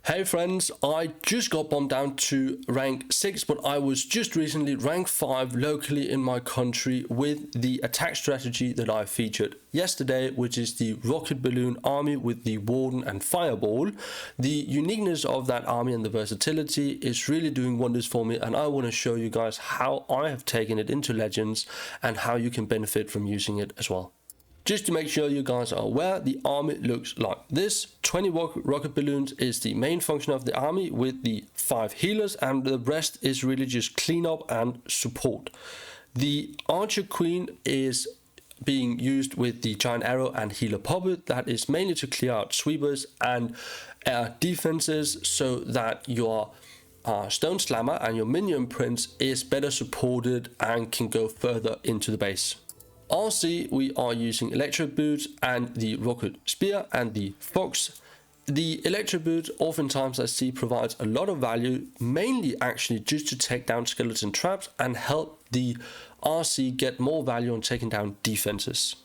Hey friends, I just got bumped down to rank 6, but I was just recently rank 5 locally in my country with the attack strategy that I featured yesterday, which is the Rocket Balloon army with the Warden and Fireball. The uniqueness of that army and the versatility is really doing wonders for me, and I want to show you guys how I have taken it into Legends and how you can benefit from using it as well. Just to make sure you guys are aware, the army looks like this. 20 rocket balloons is the main function of the army with the 5 healers, and the rest is really just cleanup and support. The Archer Queen is being used with the Giant Arrow and Healer Puppet. That is mainly to clear out sweepers and air defenses so that your Stone Slammer and your Minion Prince is better supported and can go further into the base. RC, we are using Electric Boots and the Rocket Spear and the Fox. The Electric Boots oftentimes I see provides a lot of value, mainly actually just to take down skeleton traps and help the RC get more value on taking down defenses.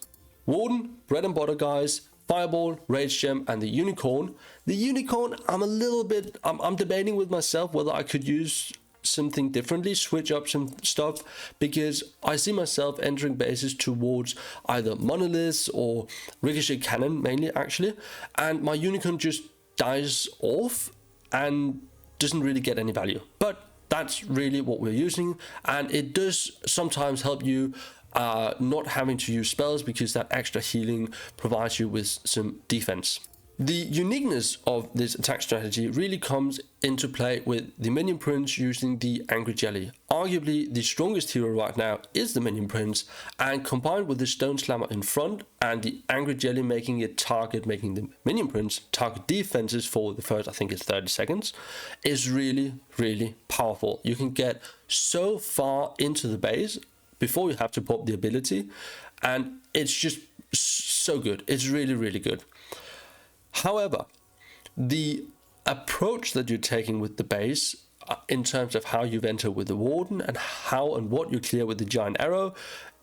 Warden, bread and butter guys, Fireball, Rage Gem and the Unicorn. The Unicorn, I'm debating with myself whether I could use something differently, switch up some stuff, because I see myself entering bases towards either monoliths or ricochet cannon mainly actually, and my unicorn just dies off and doesn't really get any value. But that's really what we're using, and it does sometimes help you not having to use spells because that extra healing provides you with some defense. The uniqueness of this attack strategy really comes into play with the Minion Prince using the Angry Jelly. Arguably the strongest hero right now is the Minion Prince, and combined with the Stone Slammer in front and the Angry Jelly making the Minion Prince target defenses for the first, I think it's 30 seconds, is really, really powerful. You can get so far into the base before you have to pop the ability, and it's just so good. It's really, really good. However, the approach that you're taking with the base in terms of how you've entered with the Warden and how and what you clear with the Giant Arrow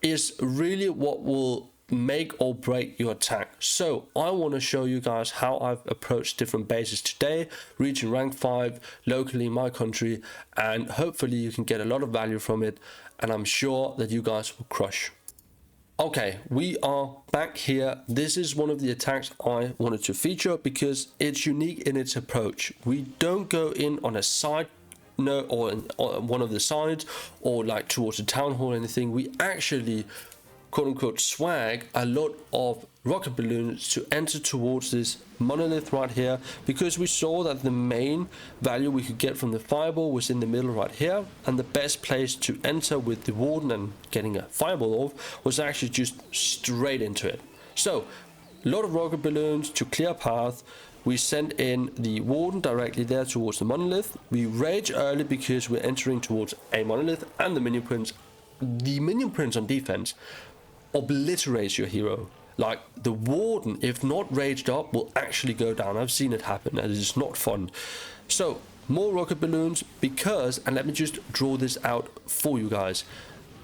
is really what will make or break your attack. So I want to show you guys how I've approached different bases today, reaching rank 5 locally in my country, and hopefully you can get a lot of value from it, and I'm sure that you guys will crush. Okay, we are back here. This is one of the attacks I wanted to feature because it's unique in its approach. We don't go in on a side note or on one of the sides or like towards the town hall or anything. We actually quote unquote swag a lot of rocket balloons to enter towards this monolith right here, because we saw that the main value we could get from the fireball was in the middle right here, and the best place to enter with the Warden and getting a fireball off was actually just straight into it. So a lot of rocket balloons to clear path. We send in the Warden directly there towards the monolith. We rage early because we're entering towards a monolith, and the Minion Prince. The Minion Prince on defense obliterates your hero. Like the Warden, if not raged up, will actually go down. I've seen it happen, and it's not fun. So more rocket balloons because, and let me just draw this out for you guys,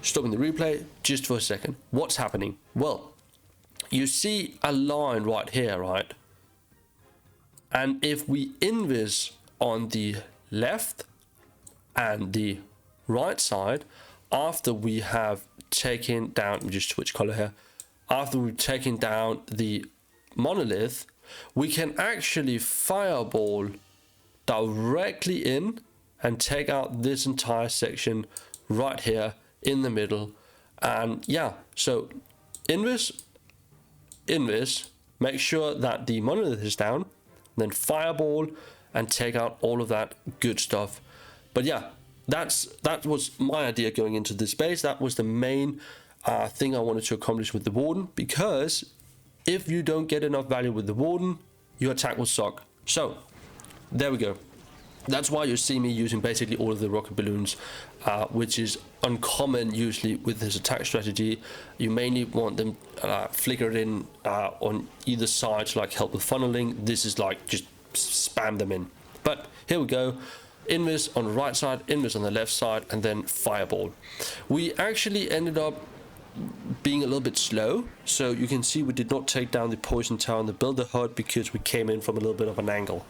stopping the replay just for a second. What's happening? Well, you see a line right here, right? And if we invis on the left and the right side, after we have taken down, let me just switch color here, after we've taken down the monolith, we can actually fireball directly in and take out this entire section right here in the middle. And yeah, so invis, make sure that the monolith is down, then fireball and take out all of that good stuff. But yeah, that was my idea going into this base. That was the main thing I wanted to accomplish with the Warden, because if you don't get enough value with the Warden, your attack will suck. So there we go. That's why you see me using basically all of the rocket balloons, which is uncommon usually with this attack strategy. You mainly want them flickered in on either side to like help with funneling. This is like just spam them in. But here we go. Invis on the right side, invis on the left side, and then fireball. We actually ended up being a little bit slow. So you can see we did not take down the poison tower and the builder hut because we came in from a little bit of an angle.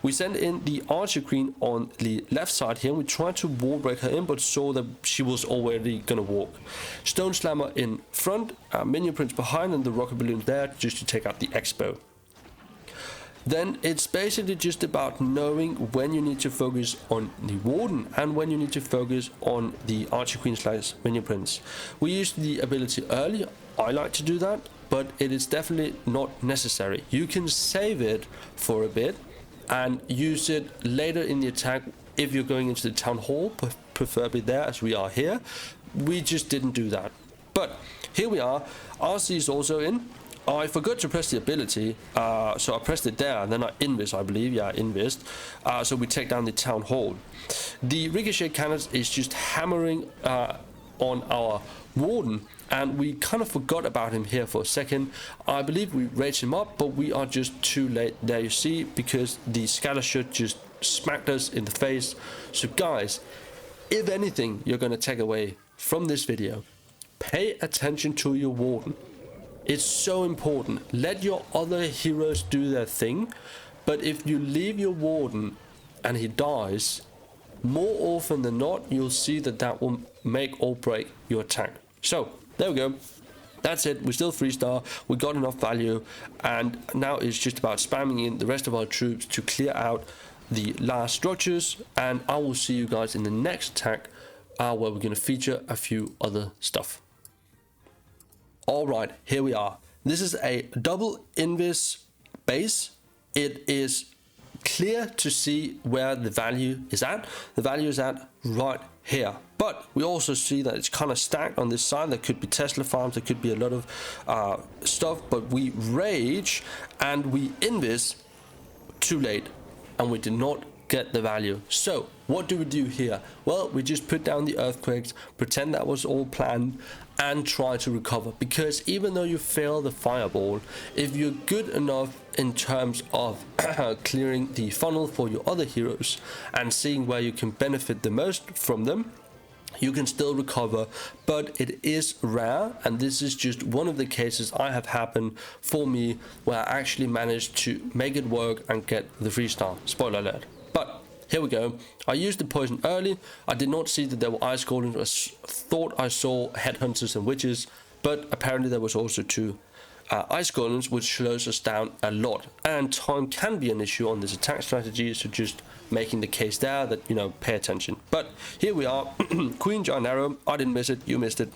We sent in the archer queen on the left side here. We tried to wall break her in, but saw that she was already gonna walk. Stone slammer in front, minion prince behind, and the rocket balloon there just to take out the expo. Then it's basically just about knowing when you need to focus on the warden and when you need to focus on the archer queen / minion prince. We used the ability early. I like to do that, but it is definitely not necessary. You can save it for a bit and use it later in the attack if you're going into the town hall, preferably there as we are here. We just didn't do that. But here we are. RC is also in. I forgot to press the ability, so I pressed it there, and then I invest, I believe. Yeah, invest. So we take down the town hall. The ricochet cannons is just hammering on our warden, and we kind of forgot about him here for a second. I believe we raised him up, but we are just too late. There you see, because the scatter shot just smacked us in the face. So guys, if anything you're going to take away from this video, pay attention to your warden. It's so important. Let your other heroes do their thing, but if you leave your warden and he dies, more often than not, you'll see that that will make or break your attack. So there we go. That's it. We're still 3-star. We got enough value, and now it's just about spamming in the rest of our troops to clear out the last structures, and I will see you guys in the next attack where we're going to feature a few other stuff. Alright, here we are. This is a double invis base. It is clear to see where the value is at. The value is at right here. But we also see that it's kind of stacked on this side. There could be Tesla farms, there could be a lot of stuff, but we rage and we invis too late, and we did not get the value. So what do we do here? Well, we just put down the earthquakes, pretend that was all planned, and try to recover. Because even though you fail the fireball, if you're good enough in terms of clearing the funnel for your other heroes and seeing where you can benefit the most from them, you can still recover. But it is rare, and this is just one of the cases I have happened for me where I actually managed to make it work and get the 3-star. Spoiler alert. But here we go. I used the poison early. I did not see that there were ice golems. I thought I saw headhunters and witches, but apparently there was also 2 ice golems, which slows us down a lot. And time can be an issue on this attack strategy, so just making the case there that, you know, pay attention. But here we are. Queen Giant Arrow. I didn't miss it. You missed it.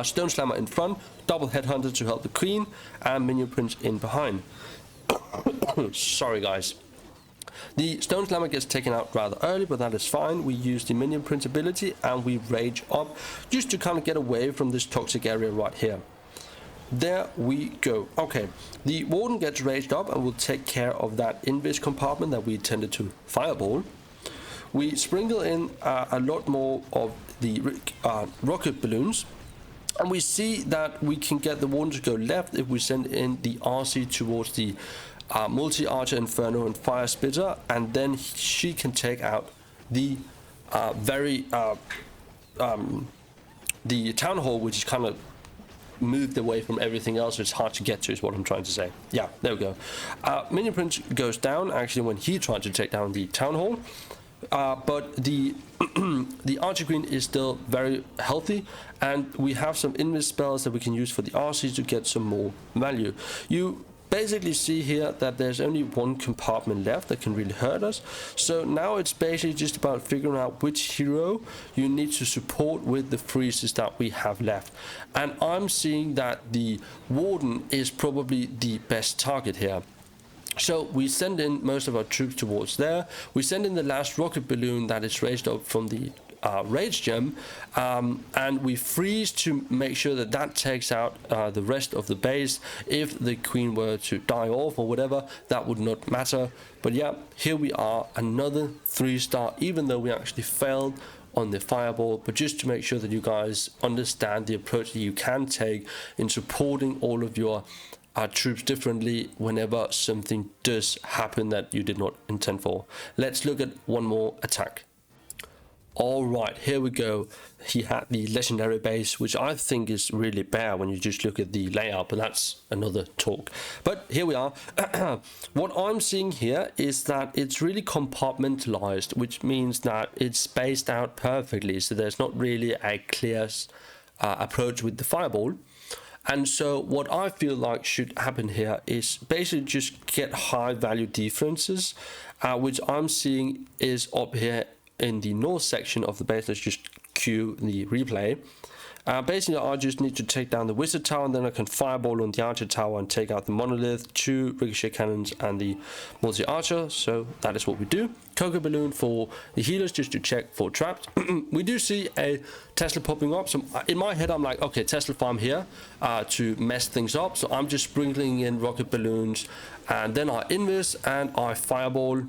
Stone Slammer in front. Double headhunter to help the queen, and Minion Prince in behind. Sorry guys. The Stone Slammer gets taken out rather early, but that is fine. We use the Minion Prince ability and we rage up just to kind of get away from this toxic area right here. There we go. Okay, the Warden gets raged up and will take care of that invis compartment that we intended to fireball. We sprinkle in a lot more of the rocket balloons, and we see that we can get the Warden to go left if we send in the RC towards the multi-archer inferno and fire spitter, and then she can take out the the town hall, which is kind of moved away from everything else, so it's hard to get to, is what I'm trying to say. Yeah, there we go. Minion Prince goes down actually when he tried to take down the town hall, but the the archer queen is still very healthy, and we have some invis spells that we can use for the RC to get some more value. You basically see here that there's only one compartment left that can really hurt us, so now it's basically just about figuring out which hero you need to support with the freezes that we have left. And I'm seeing that the Warden is probably the best target here. So we send in most of our troops towards there. We send in the last rocket balloon that is raised up from the rage gem, and we freeze to make sure that that takes out the rest of the base. If the queen were to die off or whatever, that would not matter. But yeah, here we are, another 3-star, even though we actually failed on the fireball. But just to make sure that you guys understand the approach that you can take in supporting all of your troops differently whenever something does happen that you did not intend for. Let's look at one more attack. All right, here we go. He had the legendary base, which I think is really bare when you just look at the layout, but that's another talk. But here we are. What I'm seeing here is that it's really compartmentalized, which means that it's spaced out perfectly. So there's not really a clear approach with the fireball. And so what I feel like should happen here is basically just get high value differences, which I'm seeing is up here in the north section of the base. Let's just cue the replay. Basically, I just need to take down the wizard tower, and then I can fireball on the archer tower and take out the monolith, 2 ricochet cannons, and the multi-archer. So that is what we do. Rocket Balloon for the healers, just to check for traps. We do see a Tesla popping up. So in my head, I'm like, okay, Tesla farm here to mess things up. So I'm just sprinkling in rocket balloons, and then I invis and I fireball,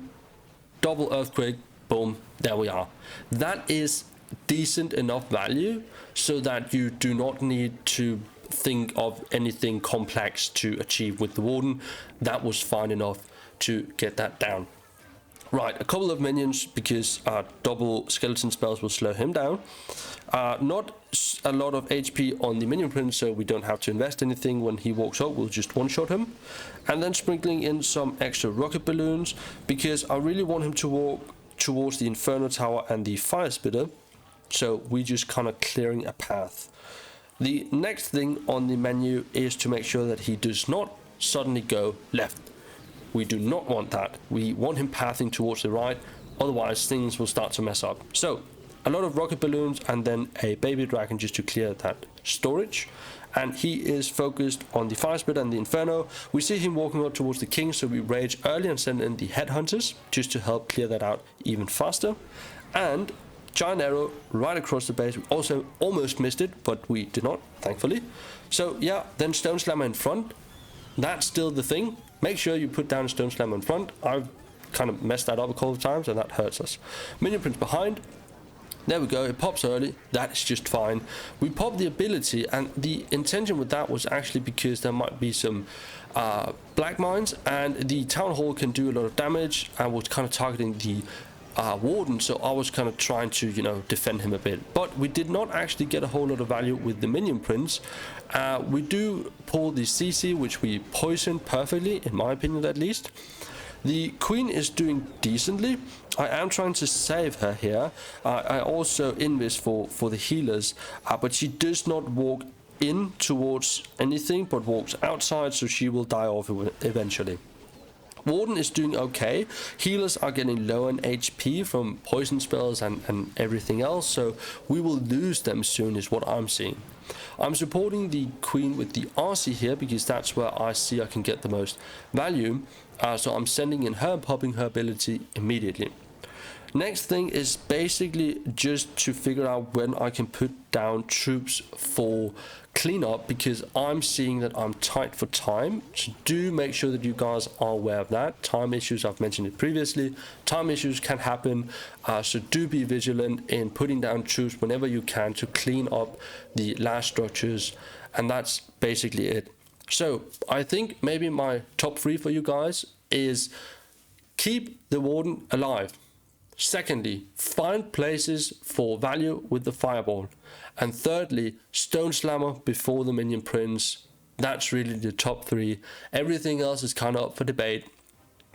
double earthquake, boom, there we are. That is decent enough value so that you do not need to think of anything complex to achieve with the Warden. That was fine enough to get that down. Right, a couple of minions, because double skeleton spells will slow him down. Not a lot of HP on the Minion Prince, so we don't have to invest anything. When he walks up, we'll just one-shot him. And then sprinkling in some extra rocket balloons, because I really want him to walk towards the Inferno Tower and the Fire Spitter. So we just kind of clearing a path. The next thing on the menu is to make sure that he does not suddenly go left. We do not want that. We want him pathing towards the right, otherwise things will start to mess up. So a lot of rocket balloons and then a baby dragon just to clear that storage. And he is focused on the Fire Spirit and the Inferno. We see him walking up towards the King, so we rage early and send in the Headhunters just to help clear that out even faster. And Giant Arrow right across the base. We also almost missed it, but we did not, thankfully. So yeah, then Stone Slammer in front. That's still the thing. Make sure you put down Stone Slammer in front. I've kind of messed that up a couple of times, and that hurts us. Minion Prince behind. There we go, it pops early, that's just fine. We pop the ability, and the intention with that was actually because there might be some black mines, and the Town Hall can do a lot of damage, and was kind of targeting the Warden, so I was kind of trying to, you know, defend him a bit. But we did not actually get a whole lot of value with the Minion Prince. We do pull the CC, which we poisoned perfectly, in my opinion at least. The Queen is doing decently. I am trying to save her here. I also invis for the healers, but she does not walk in towards anything, but walks outside, so she will die off eventually. Warden is doing okay. Healers are getting low on HP from poison spells and everything else, so we will lose them soon is what I'm seeing. I'm supporting the Queen with the RC here because that's where I see I can get the most value, so I'm sending in her and popping her ability immediately. Next thing is basically just to figure out when I can put down troops for cleanup, because I'm seeing that I'm tight for time. So do make sure that you guys are aware of that. Time issues, I've mentioned it previously. Time issues can happen, so do be vigilant in putting down troops whenever you can to clean up the last structures, and that's basically it. So I think maybe my top 3 for you guys is keep the Warden alive. Secondly, find places for value with the Fireball. And thirdly, Stone Slammer before the Minion Prince. That's really the top 3. Everything else is kind of up for debate.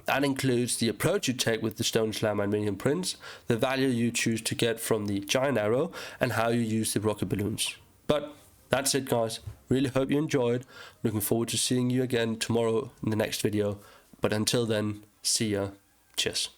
That includes the approach you take with the Stone Slammer and Minion Prince, the value you choose to get from the Giant Arrow, and how you use the rocket balloons. But that's it, guys. Really hope you enjoyed. Looking forward to seeing you again tomorrow in the next video. But until then, see ya. Cheers.